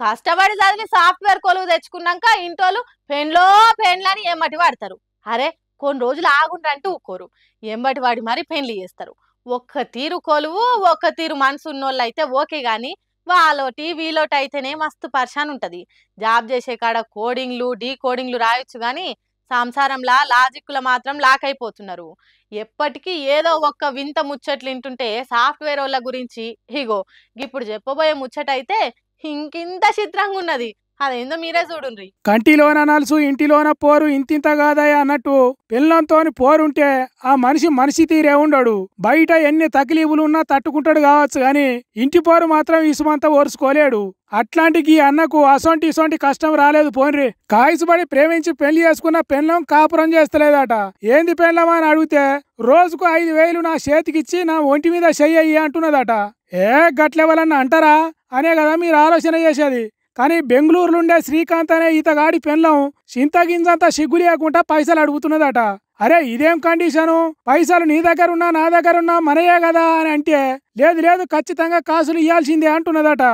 కష్టపడి చదివి సాఫ్ట్వేర్ కొలువు తెచ్చుకున్నాక ఇంటోళ్ళు పెన్లో పెన్లని ఎమ్మటి వాడతారు. అరే కొన్ని రోజులు ఆగుండ్రంటూ ఊకోరు. ఎంబటి వాడి మరి పెన్లు చేస్తారు. ఒక్క తీరు కొలువు ఒక్క తీరు మనసు ఉన్నోళ్ళు అయితే ఓకే గాని వాళ్ళోటి వీలోటి అయితేనే మస్తు పరిశాన్ ఉంటది. జాబ్ చేసే కాడ కోడింగ్లు డీ కోడింగ్లు రాయొచ్చు గాని సంసారంలా లాజిక్ల మాత్రం లాక్ అయిపోతున్నారు. ఎప్పటికీ ఏదో ఒక్క వింత ముచ్చట్లు వింటుంటే సాఫ్ట్వేర్ వాళ్ళ గురించి ఇగో ఇప్పుడు చెప్పబోయే ముచ్చట అయితే ఇంకింత చిత్రంగా ఉన్నది. అదేందో మీరే చూడుండ్రి. కంటిలోన నలుసు ఇంటిలోన పోరు ఇంతింత కాదయ్య అన్నట్టు పిల్లంతోని పోరుంటే ఆ మనిషి తీరే ఉండడు. బయట ఎన్ని తకిలీపులు ఉన్నా తట్టుకుంటాడు కావచ్చు గాని ఇంటి పోరు మాత్రం ఇసుమంతా ఓర్చుకోలేడు. అట్లాంటికి అన్నకు ఇసొంటి కష్టం రాలేదు పోన్రి. కాయసుబడి ప్రేమించి పెళ్లి చేసుకున్న పెళ్ళం కాపురం చేస్తలేదట. ఏంది పెళ్ళం అని అడిగితే రోజుకు 5,000 నా చేతికిచ్చి నా ఒంటి మీద చెయ్యి అంటున్నదట. గట్లెవలన్నా అంటారా అనే కదా మీరు ఆలోచన చేసేది. కానీ బెంగళూరులుండే శ్రీకాంత్ అనే ఈతగాడి పెళ్ళం చింతగింజంతా సిగ్గు లేకుండా పైసలు అడుగుతున్నదట. అరే ఇదేం కండిషను, పైసలు నీ దగ్గరున్నా నా దగ్గరున్నా మనయే కదా అని అంటే లేదు ఖచ్చితంగా కాసులు ఇయ్యాల్సిందే అంటున్నదట.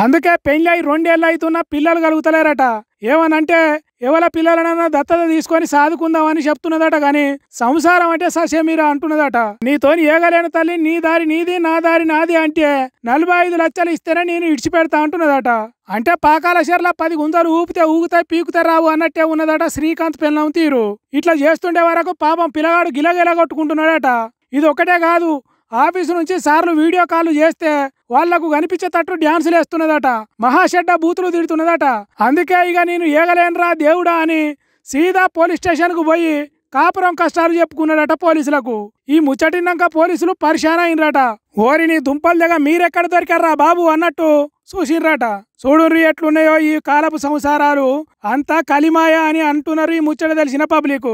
అందుకే పెళ్ళై 2 ఏళ్ళు అవుతున్నా పిల్లలు కలుగుతలేరట. ఏమనంటే ఎవల పిల్లలనన్నా దత్తత తీసుకొని సాదుకుందామని చెప్తున్నదట. గాని సంసారం అంటే ససేమీరా అంటున్నదట. నీతోని ఏగలేని తల్లి నీ దారి నీది నా దారి నాది అంటే 45 లక్షలు ఇస్తేనే నేను ఇడిచిపెడతా అంటున్నదట. అంటే పాకాల చెర్ల 10 గుంజలు ఊపితే ఊగుతాయి పీకుతే రావు అన్నట్టే ఉన్నదట శ్రీకాంత్ పెళ్ళం తీరు. ఇట్లా చేస్తుండే వరకు పాపం పిల్లగాడు గిలగిల కొట్టుకుంటున్నాడట. ఇది ఒకటే కాదు, ఆఫీసు నుంచి సార్లు వీడియో కాల్ చేస్తే వాళ్లకు కనిపించేటట్టు డ్యాన్సులు వేస్తున్నదట. మహాషెడ్డ బూతులు తిడుతున్నదట. అందుకే ఇక నేను ఏగలేనరా దేవుడా అని సీదా పోలీస్ స్టేషన్ కు పోయి కాపురం కష్టాలు చెప్పుకున్నాడట పోలీసులకు. ఈ ముచ్చటిన్నాక పోలీసులు పరిశాన అయినరట. ఓరిని దుంపల దగ్గర మీరెక్కడ దొరికారా బాబు అన్నట్టు చూసినరట. చూడుర్రి ఎట్లున్నాయో ఈ కాలపు సంసారాలు, అంతా కలిమాయ అని అంటున్నారు ఈ ముచ్చట తెలిసిన పబ్లిక్.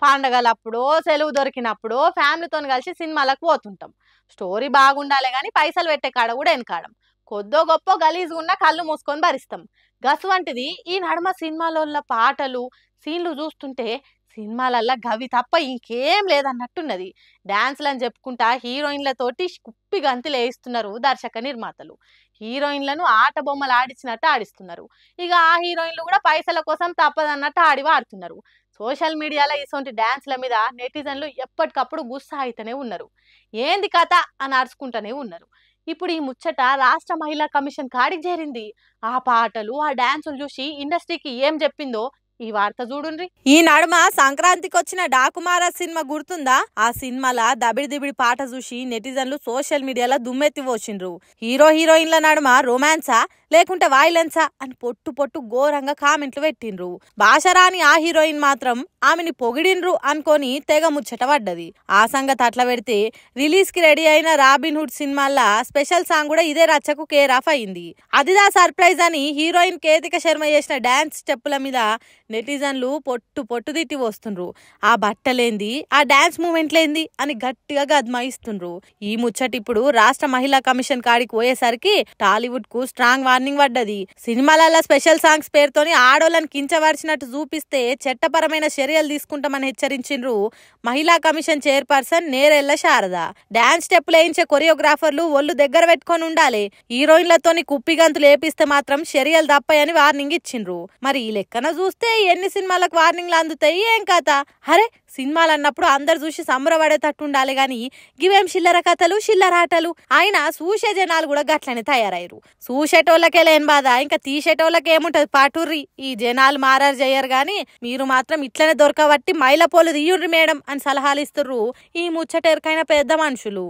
పండగలప్పుడు సెలవు దొరికినప్పుడు ఫ్యామిలీతో కలిసి సినిమాలకు పోతుంటాం. స్టోరీ బాగుండాలి కానీ పైసలు పెట్టే కాడ కూడా వెనకాడం. కొద్దో గొప్ప గలీజుగా ఉన్న కళ్ళు మూసుకొని భరిస్తాం. గసువంటిది ఈ నడుమ సినిమాల పాటలు సీన్లు చూస్తుంటే సినిమాలల్లా గవి తప్ప ఇంకేం లేదన్నట్టున్నది. డాన్స్లని చెప్పుకుంటా హీరోయిన్లతోటి కుప్పి గంతులు వేయిస్తున్నారు దర్శక నిర్మాతలు. హీరోయిన్లను ఆట బొమ్మలు ఆడించినట్టు ఆడిస్తున్నారు. ఇక ఆ హీరోయిన్లు కూడా పైసల కోసం తప్పదన్నట్టు ఆడి వాడుతున్నారు. సోషల్ మీడియాలో ఇటువంటి డాన్స్ల మీద నెటిజన్లు ఎప్పటికప్పుడు గుస్సా అయితేనే ఉన్నారు. ఏంది కథ అని అరుచుకుంటూనే ఉన్నారు. ఇప్పుడు ఈ ముచ్చట రాష్ట్ర మహిళా కమిషన్ కాడికి చేరింది. ఆ పాటలు ఆ డాన్సులు చూసి ఇండస్ట్రీకి ఏం చెప్పిందో ఈ వార్త చూడుండ్రి. ఈ నడుమ సంక్రాంతికి వచ్చిన డాకుమారా సినిమా గుర్తుందా? ఆ సినిమాల దబిడి దిబిడి పాట చూసి నెటిజన్లు సోషల్ మీడియాలో దుమ్మెత్తి పోసిండ్రు. హీరోయిన్ల నడుమ రొమాన్సా లేకుంటే వైలెన్సా అని పొట్టు ఘోరంగా కామెంట్లు పెట్టిండ్రు. భాషరాని ఆ హీరోయిన్ మాత్రం ఆమెని పొగిడిండ్రు అనుకొని తెగ ముచ్చట పడ్డది. ఆ సంగతి అట్లా పెడితే రిలీజ్ కి రెడీ అయిన రాబిన్ హుడ్ సినిమాల స్పెషల్ సాంగ్ కూడా ఇదే రచ్చకు కేర్ ఆఫ్ అయింది. అదిదా సర్ప్రైజ్ అని హీరోయిన్ కేతిక శర్మ చేసిన డాన్స్ స్టెప్పుల మీద నెటిజన్లు పొట్టు తిట్టి వస్తుండ్రు. ఆ బట్టలేంది ఆ డాన్స్ మూమెంట్లేంది అని గట్టిగా గద్మాయిస్తుండ్రు. ఈ ముచ్చట ఇప్పుడు రాష్ట్ర మహిళా కమిషన్ కాడికి పోయేసరికి టాలీవుడ్ కు స్ట్రాంగ్ వార్నింగ్ పడ్డది. సినిమాలలో స్పెషల్ సాంగ్స్ పేరుతోని ఆడోళ్ళని కించవరిచినట్టు చూపిస్తే చట్టపరమైన చర్యలు తీసుకుంటామని హెచ్చరించిండ్రు మహిళా commission chairperson Nerella Sharada. Dance స్టెప్పులు వేయించే కొరియోగ్రాఫర్లు ఒళ్ళు దగ్గర పెట్టుకొని ఉండాలి. హీరోయిన్లతోని కుప్పిగంతులు లేపిస్తే మాత్రం చర్యలు తప్పాయని వార్నింగ్ ఇచ్చిండ్రు. మరి ఈ లెక్కన చూస్తే ఎన్ని సినిమాలకు వార్నింగ్లు అందుతాయి ఏం కథ? అరే సినిమాలు అన్నప్పుడు అందరు చూసి సంబరపడేటట్టు ఉండాలి గాని గివేం చిల్లర కథలు చిల్లర ఆటలు. అయినా చూసే జనాలు కూడా గట్లనే తయారయ్యారు. చూసేటోళ్ళకే లేని బాధ ఇంకా తీసేటోళ్ళకి ఏముంటది పాటూర్రి. ఈ జనాలు మారారు చేయరు గాని మీరు మాత్రం ఇట్లనే దొరకబట్టి మైల పోలు తీయుర్రి మేడం అని సలహాలు ఇస్తుర్రు ఈ ముచ్చటెరకైన పెద్ద మనుషులు.